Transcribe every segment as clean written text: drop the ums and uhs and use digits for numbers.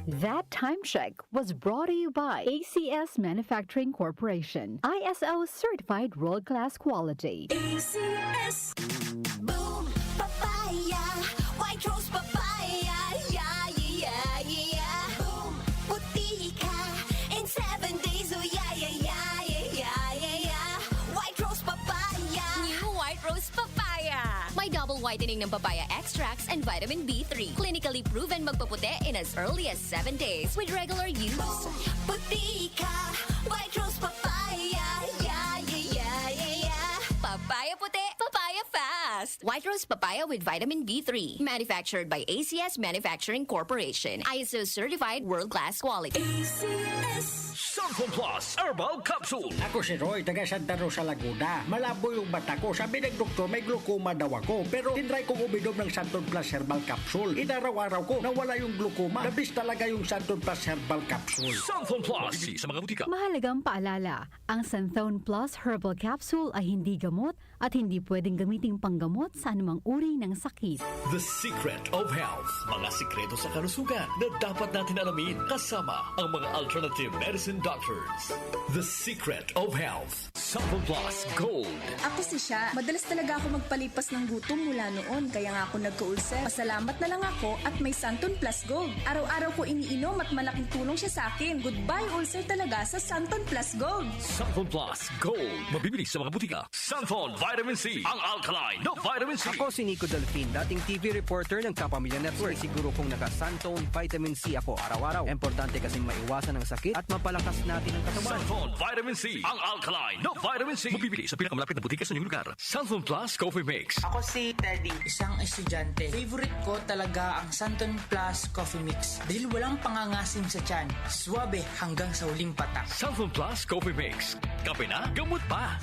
That time check was brought to you by ACS Manufacturing Corporation, ISO certified world-class quality. ACS. Boom, papaya. White rose papaya. Yeah, yeah, yeah. Boom, puti ka. In 7 days, oh yeah, yeah, yeah, yeah, yeah, yeah. White rose papaya. New White Rose Papaya. May double whitening ng papaya extracts and vitamin B3. Clinically proven magpaputi in as early as 7 days with regular use. Boom, puti ka. White rose papaya. Yeah, yeah, yeah, yeah, yeah. Papaya puti, papaya fast. White Rose Papaya with vitamin B3. Manufactured by ACS Manufacturing Corporation. ISO certified world-class quality. ACS. Santon Plus Herbal Capsule. Ako si Roy, taga Santa Rosa, Laguna. Malabo yung mata ko. Sabi ng doktor, may glaucoma daw ako. Pero tinry kong uminom ng Santon Plus Herbal Capsule. Inaraw-araw ko, nawala yung glaucoma. Nabis talaga yung Santon Plus Herbal Capsule. Santon Plus. Bibili sa mga butika. Mahalagang paalala, ang Santhone Plus Herbal Capsule ay hindi gamot at hindi pwedeng gamiting panggamot sa anumang uri ng sakit. The Secret of Health. Mga sikreto sa kalusugan na dapat natin alamin kasama ang mga alternative medicine doctors. The Secret of Health. Santon Plus Gold. Ako si Sha. Madalas talaga ako magpalipas ng gutom mula noon, kaya nga ako nagka-ulcer. Pasalamat na lang ako at may Santon Plus Gold. Araw-araw ko iniinom at malaking tulong siya sa akin. Goodbye ulcer talaga sa Santon Plus Gold. Santon Plus Gold. Mabibili sa mga butika. Santon Vitamin C. Ang alkaline na vitamin C. Ako si Nico Delfin, dating TV reporter ng Kapamilya Network. Siguro kong naka-Santone Vitamin C ako araw-araw. Importante kasing maiwasan ang sakit at mapalakas natin ang katawan. Santon Vitamin C. Ang alkaline na vitamin C. Mabibili sa pinakamalapit na butika sa inyong lugar. Santon Plus Coffee Mix. Ako si Teddy, isang estudyante. Favorite ko talaga ang Santon Plus Coffee Mix dahil walang pangangasim sa tiyan. Suwabe hanggang sa huling patak. Santon Plus Coffee Mix. Kape na, gamot pa.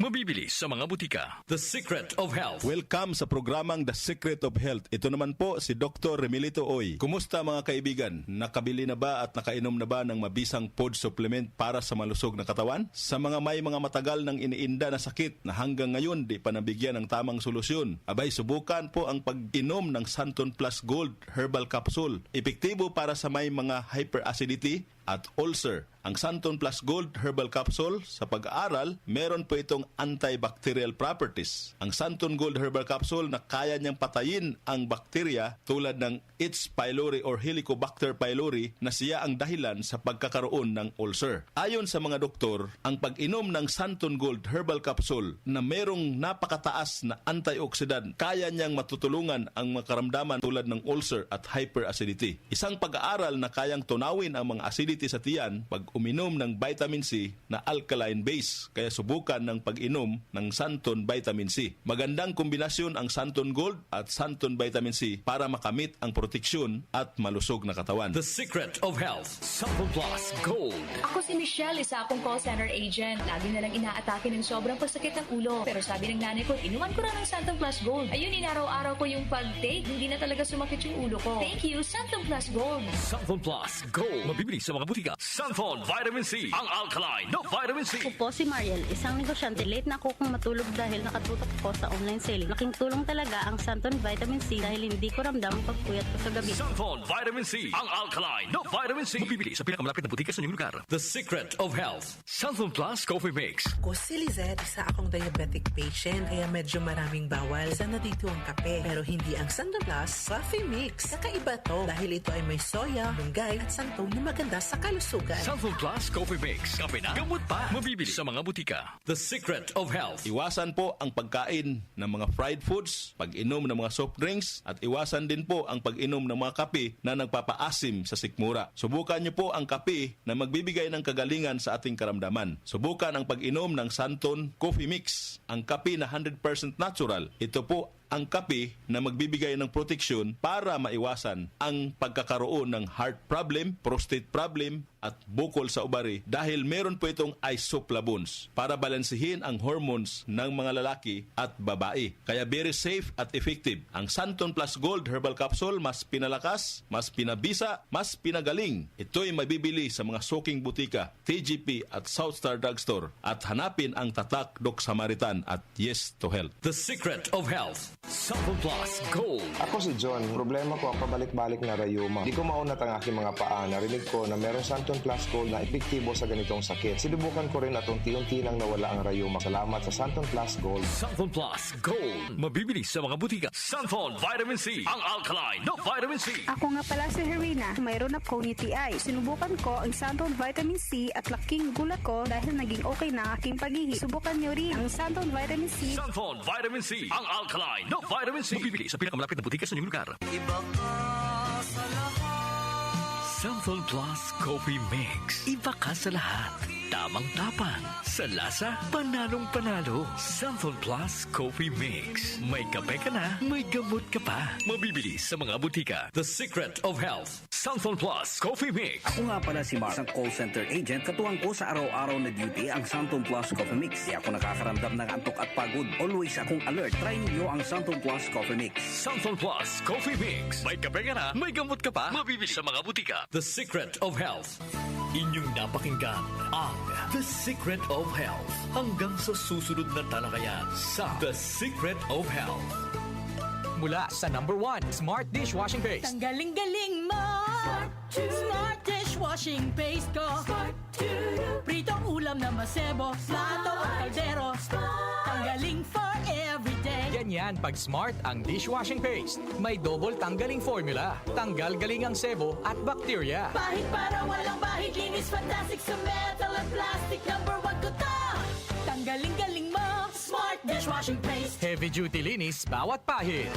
Mabibili sa mga butika. The Secret of Health. Welcome sa programang The Secret of Health. Ito naman po si Dr. Remilito Oy. Kumusta mga kaibigan? Nakabili na ba at nakainom na ba ng mabisang food supplement para sa malusog na katawan? Sa mga may mga matagal nang iniinda na sakit na hanggang ngayon di pa nabigyan ng tamang solusyon, abay subukan po ang pag-inom ng Santon Plus Gold Herbal Capsule. Epektibo para sa may mga hyperacidity at ulcer. Ang Santon Plus Gold Herbal Capsule, sa pag-aaral, meron po itong antibacterial properties. Ang Santon Gold Herbal Capsule na kaya niyang patayin ang bakterya tulad ng H. pylori or Helicobacter pylori na siya ang dahilan sa pagkakaroon ng ulcer. Ayon sa mga doktor, ang pag-inom ng Santon Gold Herbal Capsule na merong napakataas na antioxidant, kaya niyang matutulungan ang mga karamdaman tulad ng ulcer at hyperacidity. Isang pag-aaral na kayang tunawin ang mga acidity sa tiyan pag uminom ng vitamin C na alkaline base, kaya subukan ng pag-inom ng Santon Vitamin C. Magandang kombinasyon ang Santon Gold at Santon Vitamin C para makamit ang proteksyon at malusog na katawan. The Secret of Health. Santon Plus Gold. Ako si Michelle, isa akong call center agent. Lagi na lang inaatake ng sobrang pasakit ng ulo. Pero sabi ng nanay ko, inuman ko na ng Santon Plus Gold. Ayun, inaraw-araw ko yung pag-take. Hindi na talaga sumakit yung ulo ko. Thank you, Santon Plus Gold. Santon Plus Gold. Mabibili sa mga butika. Santon Vitamin C. Ang alkaline na vitamin C. Ako po si Mariel, isang negosyante. Late na ako kung matulog dahil nakatutok ko sa online selling. Laking tulong talaga ang Santon Vitamin C dahil hindi ko ramdam ang pagpuyat ko sa gabi. Santon Vitamin C. Ang alkaline na vitamin C. Mabibili sa pinakamalapit na butika sa inyong lugar. The Secret of Health. Santon Plus Coffee Mix. Ako si Lizette, isa akong diabetic patient kaya medyo maraming bawal. Isa na dito ang kape pero hindi ang Santon Plus Coffee Mix. Kakaiba to dahil ito ay may soya, lunggay at santol na maganda sa kalusugan. Santon Plus Coffee Mix. Kape na, gamot pa. Mabibili sa mga butika. The Secret of Health. Iwasan po ang pagkain ng mga fried foods, pag-inom ng mga soft drinks, at iwasan din po ang pag-inom ng mga kape na nagpapaasim sa sikmura. Subukan niyo po ang kape na magbibigay ng kagalingan sa ating karamdaman. Subukan ang pag-inom ng Santon Coffee Mix, ang kape na 100% natural. Ito po ang kape na magbibigay ng proteksyon para maiwasan ang pagkakaroon ng heart problem, prostate problem, at bukol sa ubari dahil meron po itong isoflavones para balansehin ang hormones ng mga lalaki at babae. Kaya very safe at effective. Ang Santon Plus Gold Herbal Capsule mas pinalakas, mas pinabisa, mas pinagaling. Ito'y mabibili sa mga suking butika, TGP at Southstar Drugstore at hanapin ang tatak Doc Samaritan at Yes to Health. The Secret of Health. Santon Plus Gold. Ako si John. Problema ko ang pabalik-balik na rayuma. Di ko maunat ang aking mga paa. Narinig ko na merong Santon Plus Gold na epektibo sa ganitong sakit. Sinubukan ko rin at unti-unti nang nawala ang rayuma. Salamat sa Santon Plus Gold. Santon Plus Gold. Mabibili sa mga butika. Santon Vitamin C. Ang alkaline na vitamin C. Ako nga pala si Herina. Mayroon akong UTI. Sinubukan ko ang Santon Vitamin C at laking gulat ko dahil naging okay na aking pag-ihi. Subukan niyo rin ang Santon Vitamin C. Santon Vitamin C. Ang alkaline na vitamin C. Mabibili sa pinakamalapit na butika sa inyong lugar. Iba ka sa lahat. Santon Plus Coffee Mix. Iba ka sa lahat. Tamang-tapang. Sa lasa, panalong-panalo. Santon Plus Coffee Mix. May kape ka na, may gamot ka pa. Mabibili sa mga butika. The Secret of Health. Santon Plus Coffee Mix. Ako nga pala si Mark, isang call center agent. Katuwang ko sa araw-araw na duty ang Santon Plus Coffee Mix. Di ako nakakaramdam ng antok at pagod. Always akong alert. Try niyo ang Santon Plus Coffee Mix. Santon Plus Coffee Mix. May kape ka na, may gamot ka pa. Mabibili sa mga butika. The Secret of Health. Inyong napakinggan ang The Secret of Health. Hanggang sa susunod na talakayan sa The Secret of Health. Mula sa number 1, Smart Dishwashing Paste. Tanggaling-galing mo! Smart Dishwashing Paste ko! Pritong ulam na masebo, plato o kaldero. Tanggaling for everyday. Ganyan pag Smart ang dishwashing paste. May double tanggaling formula. Tanggal galing ang sebo at bakterya. Bahid para walang bahid, linis fantastic sa metal at plastic. Number 1 ko to! Tanggaling-galing mo! Smart Dishwashing Paste. Heavy duty linis bawat pahid.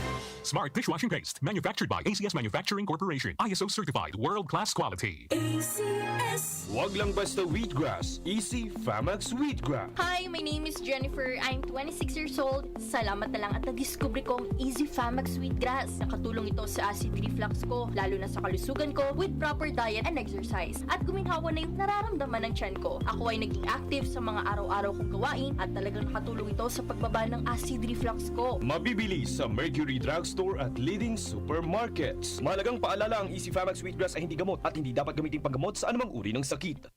Smart Dishwashing Paste, manufactured by ACS Manufacturing Corporation. ISO certified, world-class quality. ACS. Wag lang basta wheatgrass. Easy Famax Wheatgrass. Hi, my name is Jennifer. I'm 26 years old. Salamat na lang at na-discover ko ang Easy Famax Wheatgrass. Nakatulong ito sa acid reflux ko, lalo na sa kalusugan ko, with proper diet and exercise. At guminhawa na yung nararamdaman ng tiyan ko. Ako ay naging active sa mga araw-araw kong gawain at talagang nakatulong ito sa pagbaba ng acid reflux ko. Mabibili sa Mercury Drugstore at leading supermarkets. Mahalagang paalala, ang Easy Famax Wheatgrass ay hindi gamot at hindi dapat gamitin panggamot sa anumang uri ng sakit.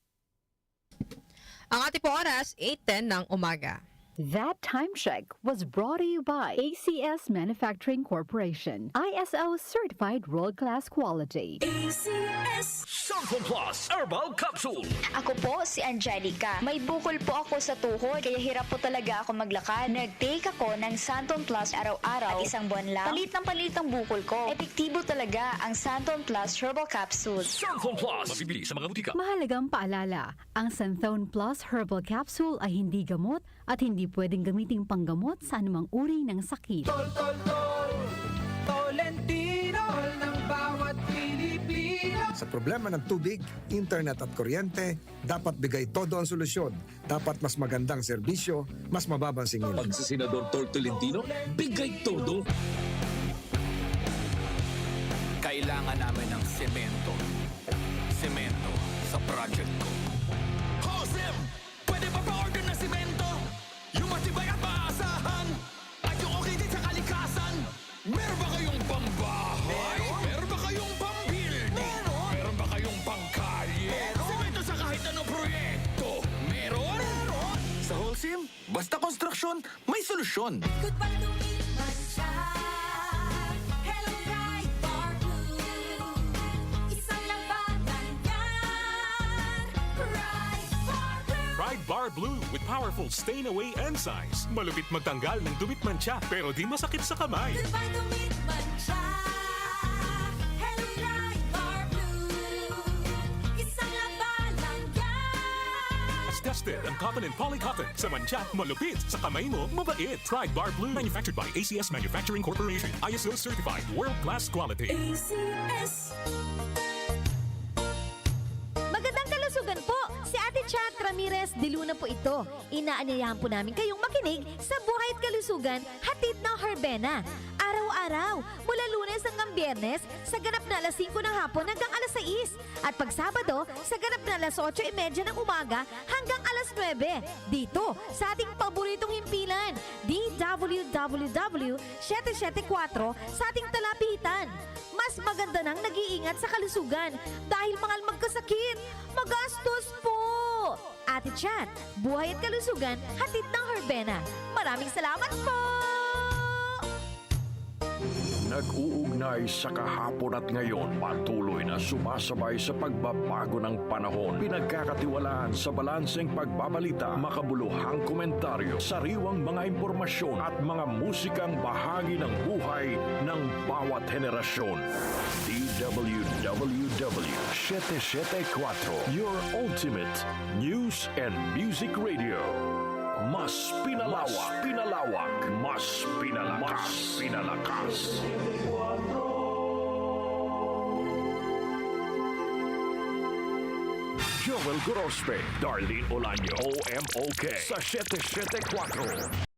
Ang ating po oras, 8:10 ng umaga. That time check was brought to you by ACS Manufacturing Corporation. ISO certified world-class quality. ACS. Santon Plus Herbal Capsule. Ako po si Angelica. May bukol po ako sa tuhod, kaya hirap po talaga ako maglakad. Nag-take ako ng Santon Plus araw-araw at isang buwan lang. Palit ang bukol ko. Epektibo talaga ang Santon Plus Herbal Capsule. Santon Plus. Mabibili sa mga butika. Mahalagang paalala, ang Santon Plus Herbal Capsule ay hindi gamot at hindi pwedeng gamiting panggamot sa anumang uri ng sakit. Tolentino ng bawat Pilipino. Sa problema ng tubig, internet at kuryente, dapat bigay todo ang solusyon. Dapat mas magandang serbisyo, mas mababang singil. Pag si Senador Tolentino, bigay todo. Kailangan namin ng semento. Semento sa project ko. Josem, pwede pa pa-order ng semento? Yung matibay at maasahan at yung okay din sa kalikasan. Meron ba kayong pambahay? Meron ba kayong pambuilding? Meron ba kayong pangkalye? Semento sa kahit anong proyekto. Meron? Sa Holcim, basta konstruksyon, may solusyon. Goodbye to me, Masya. Hello, Pride Bar Blue. Isang labanan yan. Pride Bar Blue. Pride Bar Blue with powerful stain-away enzymes. Malupit magtanggal ng dumit mancha pero di masakit sa kamay. Goodbye to me, Masya. Hello, Pride Bar Blue. Isang labanan yan. As tested ang cotton and polycotton. Sa mancha, malupit. Sa kamay mo, mabait. Pride Bar Blue. Manufactured by ACS Manufacturing Corporation. ISO certified, world-class quality. ACS. Magandang kalusugan po! Si Ate Chat Ramirez de Luna po ito. Inaanyayahan po namin kayong makinig sa Buhay at Kalusugan, hatid ng Herbena. Araw-araw araw, mula Lunes hanggang Biyernes, sa ganap na alas 5 ng hapon hanggang alas 6. At pag Sabado, sa ganap na alas 8:30 ng umaga hanggang alas 9. Dito, sa ating paboritong himpilan, DWWW 774 sa ating talapitan. Mas maganda nang nag-iingat sa kalusugan dahil mahal magkasakit. Magastos po! Ate Chat, buhay at kalusugan, hatid ng Herbena. Maraming salamat po! Nag-uugnay sa kahapon at ngayon, patuloy na sumasabay sa pagbabago ng panahon. Pinagkakatiwalaan sa balanseng pagbabalita, makabuluhang komentaryo, sariwang mga impormasyon at mga musikang bahagi ng buhay ng bawat henerasyon. DWWW 774, your ultimate news and music radio. Mas pinalawak, mas pinalakas. Joel Gorospe, Darlene Olaño, OMOK sa 774.